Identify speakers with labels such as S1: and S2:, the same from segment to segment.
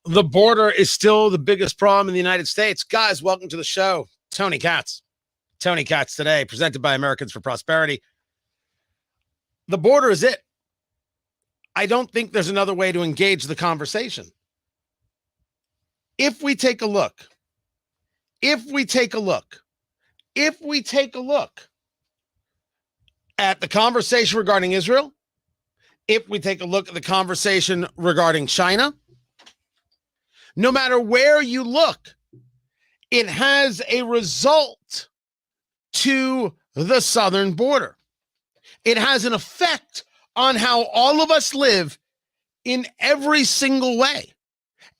S1: The border is still the biggest problem in the United States. Guys, welcome to the show. Tony Katz. Tony Katz today, presented by Americans for Prosperity. The border is it. I don't think there's another way to engage the conversation. If we take a look at the conversation regarding Israel, if we take a look at the conversation regarding China, no matter where you look, it has a result to the southern border. It has an effect on how all of us live in every single way.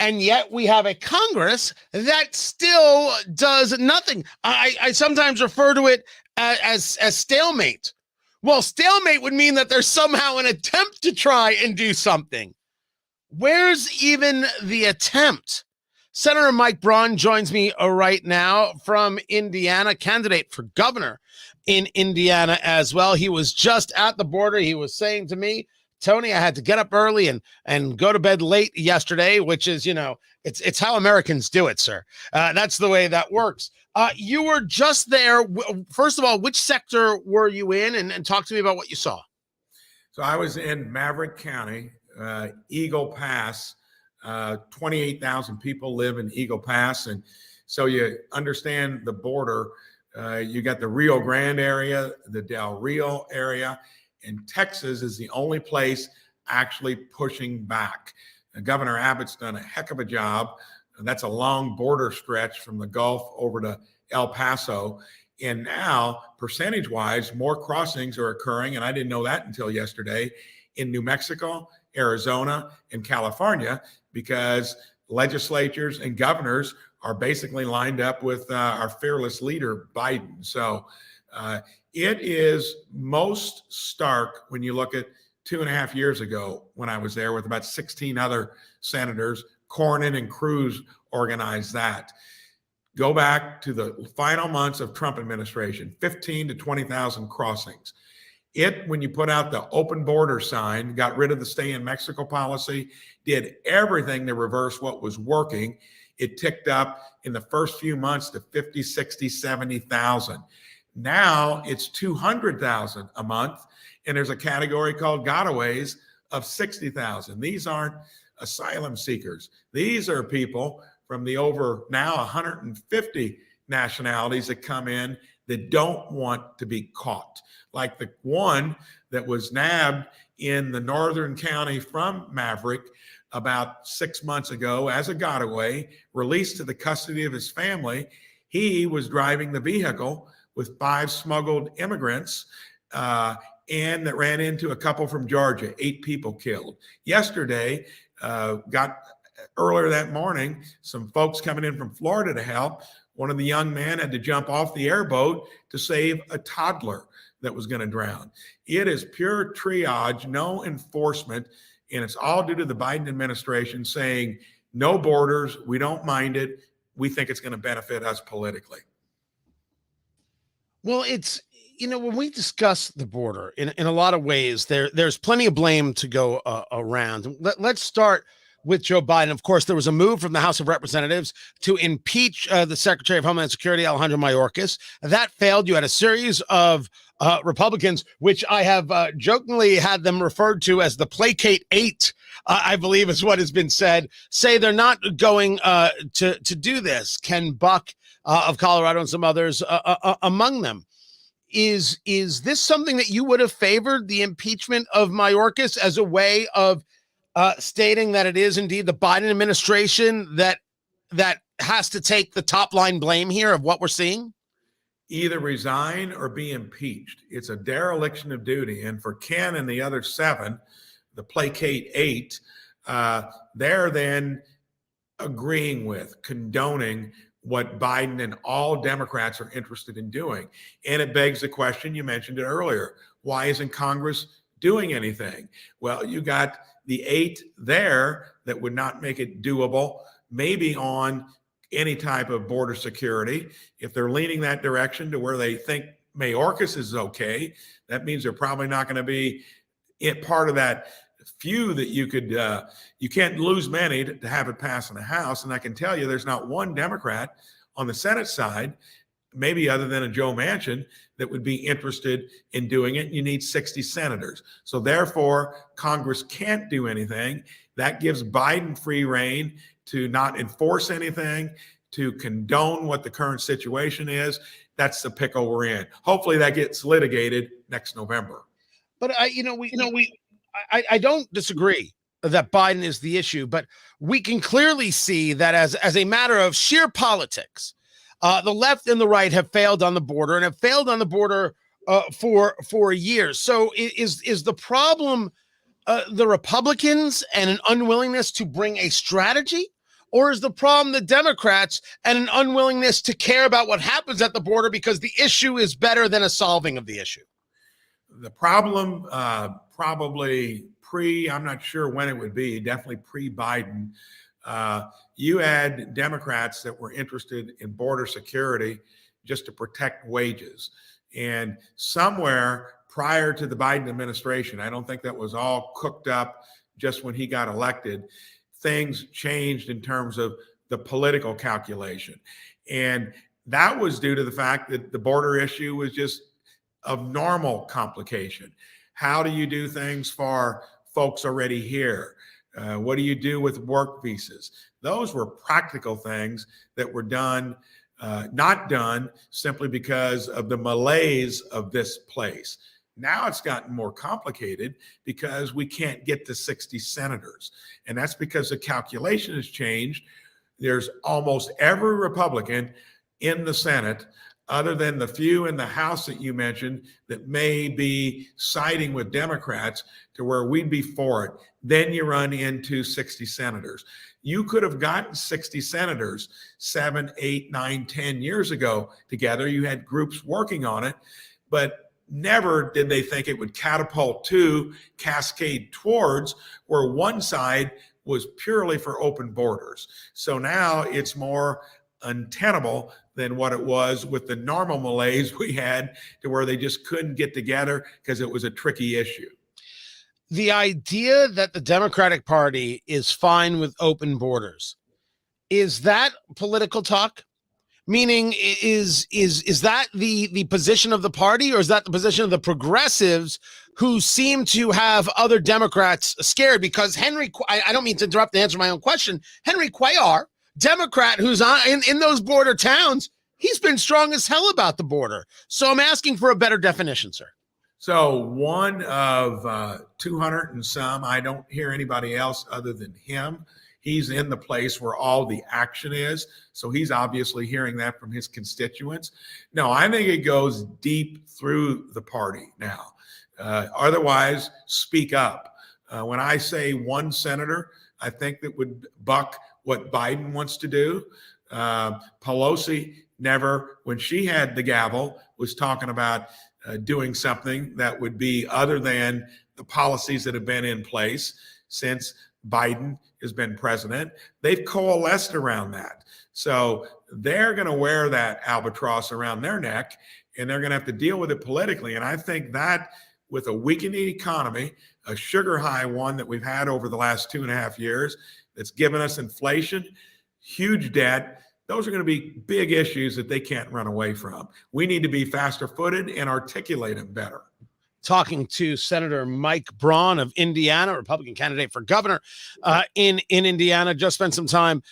S1: And yet we have a Congress that still does nothing. I sometimes refer to it as stalemate. Well, stalemate would mean that there's somehow an attempt to try and do something. Where's even the attempt? Senator Mike Braun joins me right now from Indiana, candidate for governor in Indiana as well. He was just at the border. He was saying to me, Tony, I had to get up early and go to bed late yesterday, which is, it's how Americans do it, sir. That's the way that works. You were just there. First of all, which sector were you in? And talk to me about what you saw.
S2: So I was in Maverick County, Eagle Pass. 28,000 people live in Eagle Pass. And so you understand the border. You got the Rio Grande area, the Del Rio area, and Texas is the only place actually pushing back. Governor Abbott's done a heck of a job. That's a long border stretch from the Gulf over to El Paso. And now, percentage-wise, more crossings are occurring, and I didn't know that until yesterday, in New Mexico, Arizona, and California, because legislatures and governors are basically lined up with our fearless leader, Biden. So it is most stark when you look at 2.5 years ago when I was there with about 16 other senators. Cornyn and Cruz organized that. Go back to the final months of Trump administration, 15 to 20,000 crossings. When you put out the open border sign, got rid of the stay in Mexico policy, did everything to reverse what was working. It ticked up in the first few months to 50, 60, 70,000. Now it's 200,000 a month. And there's a category called gotaways of 60,000. These aren't asylum seekers. These are people from the over now 150 nationalities that come in that don't want to be caught. Like the one that was nabbed in the northern county from Maverick about 6 months ago as a gotaway, released to the custody of his family. He was driving the vehicle with 5 smuggled immigrants and that ran into a couple from Georgia, 8 people killed. Yesterday, earlier that morning, some folks coming in from Florida to help. One of the young men had to jump off the airboat to save a toddler that was going to drown. It is pure triage, no enforcement, and it's all due to the Biden administration saying no borders, we don't mind it, we think it's going to benefit us politically.
S1: Well, it's, when we discuss the border in a lot of ways, there's plenty of blame to go around. Let's start with Joe Biden. Of course, there was a move from the House of Representatives to impeach the Secretary of Homeland Security, Alejandro Mayorkas. That failed. You had a series of Republicans, which I have jokingly had them referred to as the Placate 8, I believe is what has been said, say they're not going to do this. Ken Buck of Colorado and some others among them. Is this something that you would have favored, the impeachment of Mayorkas, as a way of stating that it is indeed the Biden administration that has to take the top line blame here of what we're seeing?
S2: Either resign or be impeached. It's a dereliction of duty. And for Ken and the other 7, the Placate 8, they're then agreeing with, condoning what Biden and all Democrats are interested in doing. And it begs the question, you mentioned it earlier, why isn't Congress doing anything? Well, you got the 8 there that would not make it doable, maybe on any type of border security. If they're leaning that direction to where they think Mayorkas is okay, that means they're probably not going to be part of that few that you can't lose many to have it pass in the House. And I can tell you there's not one Democrat on the Senate side, maybe other than a Joe Manchin, that would be interested in doing it. You need 60 senators. So therefore, Congress can't do anything. That gives Biden free rein to not enforce anything, to condone what the current situation is. That's the pickle we're in. Hopefully that gets litigated next November.
S1: But I don't disagree that Biden is the issue, but we can clearly see that as a matter of sheer politics, the left and the right have failed on the border and have failed on the border for years. So is the problem the Republicans and an unwillingness to bring a strategy? Or is the problem the Democrats and an unwillingness to care about what happens at the border because the issue is better than a solving of the issue?
S2: The problem probably I'm not sure when it would be, definitely pre-Biden. You had Democrats that were interested in border security just to protect wages. And somewhere prior to the Biden administration, I don't think that was all cooked up just when he got elected, things changed in terms of the political calculation. And that was due to the fact that the border issue was just of normal complication. How do you do things for folks already here? What do you do with work visas? Those were practical things that were done, not done simply because of the malaise of this place. Now it's gotten more complicated because we can't get to 60 senators. And that's because the calculation has changed. There's almost every Republican in the Senate, other than the few in the House that you mentioned, that may be siding with Democrats to where we'd be for it. Then you run into 60 senators. You could have gotten 60 senators 7, 8, 9, 10 years ago together. You had groups working on it, but never did they think it would catapult to, cascade towards, where one side was purely for open borders. So now it's more untenable than what it was with the normal malaise we had, to where they just couldn't get together because it was a tricky issue.
S1: The idea that the Democratic Party is fine with open borders, is that political talk? Meaning, is that the position of the party, or is that the position of the progressives who seem to have other Democrats scared? Because I don't mean to interrupt to answer my own question. Henry Cuellar, Democrat who's in those border towns, he's been strong as hell about the border. So I'm asking for a better definition, sir.
S2: So one of 200 and some, I don't hear anybody else other than him. He's in the place where all the action is. So he's obviously hearing that from his constituents. No, I think it goes deep through the party now. Otherwise, speak up. When I say one senator, I think that would buck what Biden wants to do. Pelosi never, when she had the gavel, was talking about doing something that would be other than the policies that have been in place since Biden has been president. They've coalesced around that. So they're going to wear that albatross around their neck, and they're going to have to deal with it politically. And I think that with a weakening economy, a sugar high one that we've had over the last 2.5 years, that's given us inflation, huge debt, those are going to be big issues that they can't run away from. We need to be faster footed and articulate them better.
S1: Talking to Senator Mike Braun of Indiana, Republican candidate for governor in Indiana. Just spent some time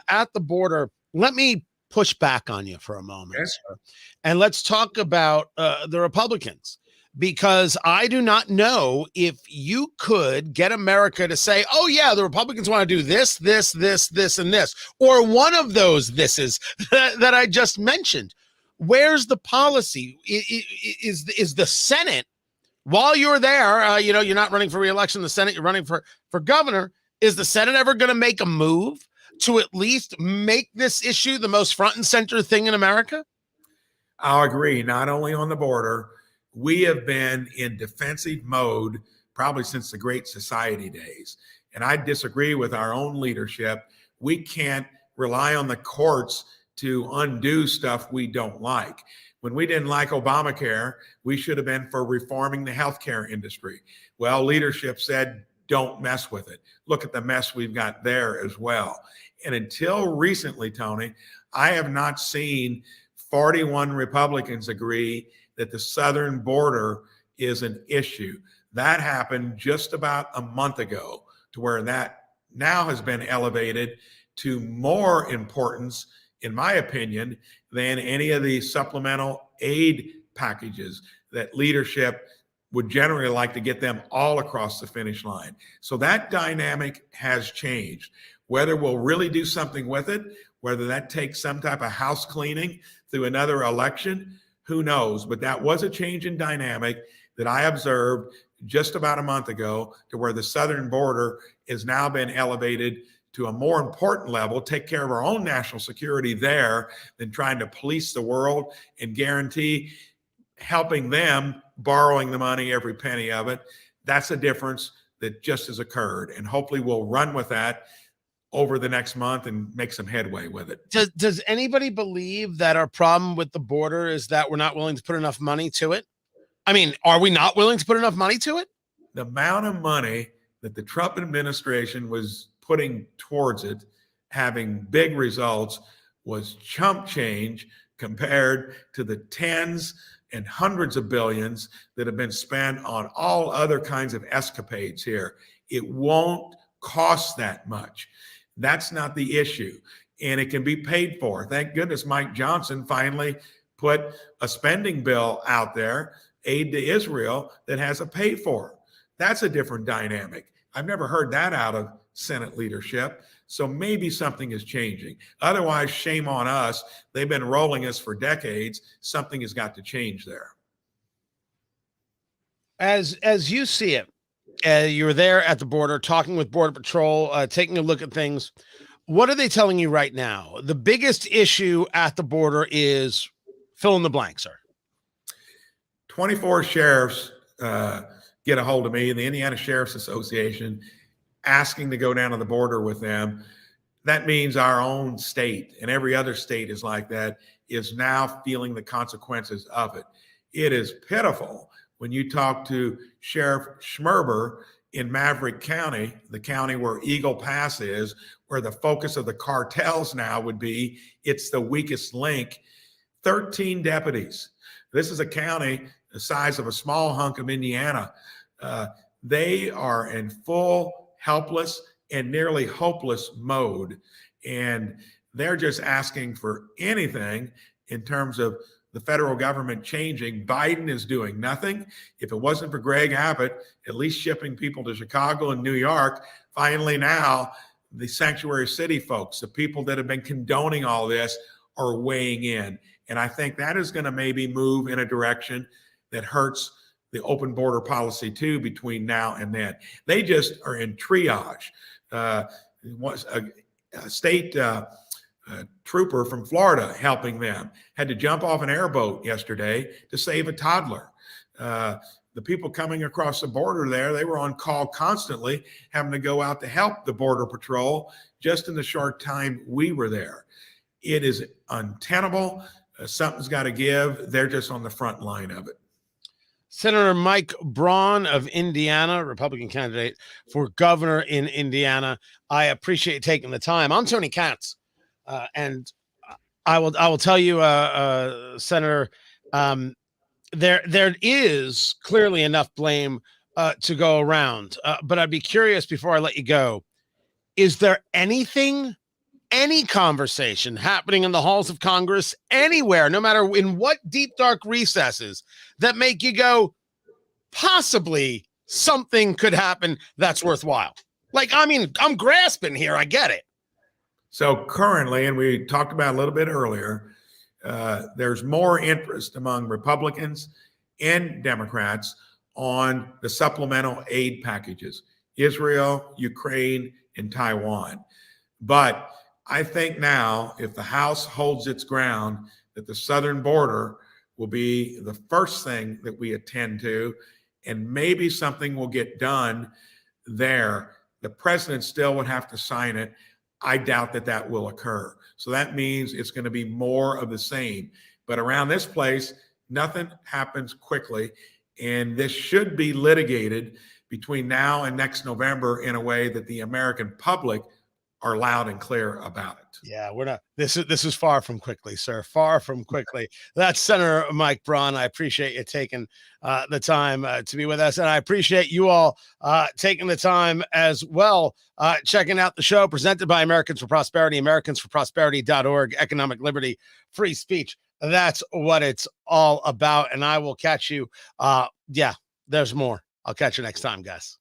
S1: at the border. Let me push back on you for a moment.
S2: Yes.
S1: Sir. And let's talk about the Republicans, because I do not know if you could get America to say, oh, yeah, the Republicans want to do this, this, this, this, and this, or one of those thises that I just mentioned. Where's the policy? Is the Senate, while you're there, you're not running for re-election in the Senate, you're running for governor. Is the Senate ever going to make a move to at least make this issue the most front and center thing in America?
S2: I'll agree. Not only on the border, we have been in defensive mode probably since the Great Society days. And I disagree with our own leadership. We can't rely on the courts to undo stuff we don't like. When we didn't like Obamacare, we should have been for reforming the healthcare industry. Well, leadership said, don't mess with it. Look at the mess we've got there as well. And until recently, Tony, I have not seen 41 Republicans agree that the southern border is an issue. That happened just about a month ago, to where that now has been elevated to more importance, in my opinion, than any of the supplemental aid packages that leadership would generally like to get them all across the finish line. So that dynamic has changed. Whether we'll really do something with it, whether that takes some type of house cleaning through another election, who knows? But that was a change in dynamic that I observed just about a month ago, to where the southern border has now been elevated to a more important level, take care of our own national security there than trying to police the world and guarantee helping them borrowing the money, every penny of it. That's a difference that just has occurred. And hopefully we'll run with that over the next month and make some headway with it.
S1: Does anybody believe that our problem with the border is that we're not willing to put enough money to it? I mean, are we not willing to put enough money to it?
S2: The amount of money that the Trump administration was putting towards it, having big results, was chump change compared to the tens and hundreds of billions that have been spent on all other kinds of escapades here. It won't cost that much. That's not the issue. And it can be paid for. Thank goodness Mike Johnson finally put a spending bill out there, aid to Israel, that has a pay for. That's a different dynamic. I've never heard that out of Senate leadership. So maybe something is changing. Otherwise, shame on us. They've been rolling us for decades. Something has got to change there.
S1: As you see it, you were there at the border, talking with Border Patrol, taking a look at things. What are they telling you right now? The biggest issue at the border is fill in the blank, sir.
S2: 24 sheriffs get a hold of me, the Indiana Sheriff's Association, asking to go down to the border with them. That means our own state, and every other state is like that, is now feeling the consequences of it. It is pitiful when you talk to Sheriff Schmerber in Maverick County, the county where Eagle Pass is, where the focus of the cartels now would be. It's the weakest link. 13 deputies. This is a county the size of a small hunk of Indiana. They are in full helpless and nearly hopeless mode. And they're just asking for anything in terms of the federal government changing. Biden is doing nothing. If it wasn't for Greg Abbott, at least shipping people to Chicago and New York, finally now the sanctuary city folks, the people that have been condoning all this, are weighing in. And I think that is going to maybe move in a direction that hurts the open border policy too between now and then. They just are in triage. A state trooper from Florida helping them had to jump off an airboat yesterday to save a toddler. The people coming across the border there, they were on call constantly, having to go out to help the Border Patrol just in the short time we were there. It is untenable. Something's got to give. They're just on the front line of it.
S1: Senator Mike Braun of Indiana, Republican candidate for governor in Indiana. I appreciate you taking the time. I'm Tony Katz, and I will tell you, Senator, there is clearly enough blame to go around. But I'd be curious before I let you go: is there anything, any conversation happening in the halls of Congress anywhere, no matter in what deep, dark recesses, that make you go, possibly something could happen that's worthwhile? Like, I mean, I'm grasping here. I get it.
S2: So currently, and we talked about a little bit earlier, there's more interest among Republicans and Democrats on the supplemental aid packages, Israel, Ukraine, and Taiwan. But I think now, if the House holds its ground, that the southern border will be the first thing that we attend to, and maybe something will get done there. The president still would have to sign it. I doubt that that will occur. So that means it's going to be more of the same. But around this place, nothing happens quickly. And this should be litigated, between now and next November in a way that the American public are loud and clear about it.
S1: Yeah, we're not. This is far from quickly, sir. Far from quickly. That's Senator Mike Braun. I appreciate you taking the time to be with us, and I appreciate you all taking the time as well, checking out the show presented by Americans for Prosperity, AmericansForProsperity.org, economic liberty, free speech. That's what it's all about. And I will catch you. Yeah, there's more. I'll catch you next time, guys.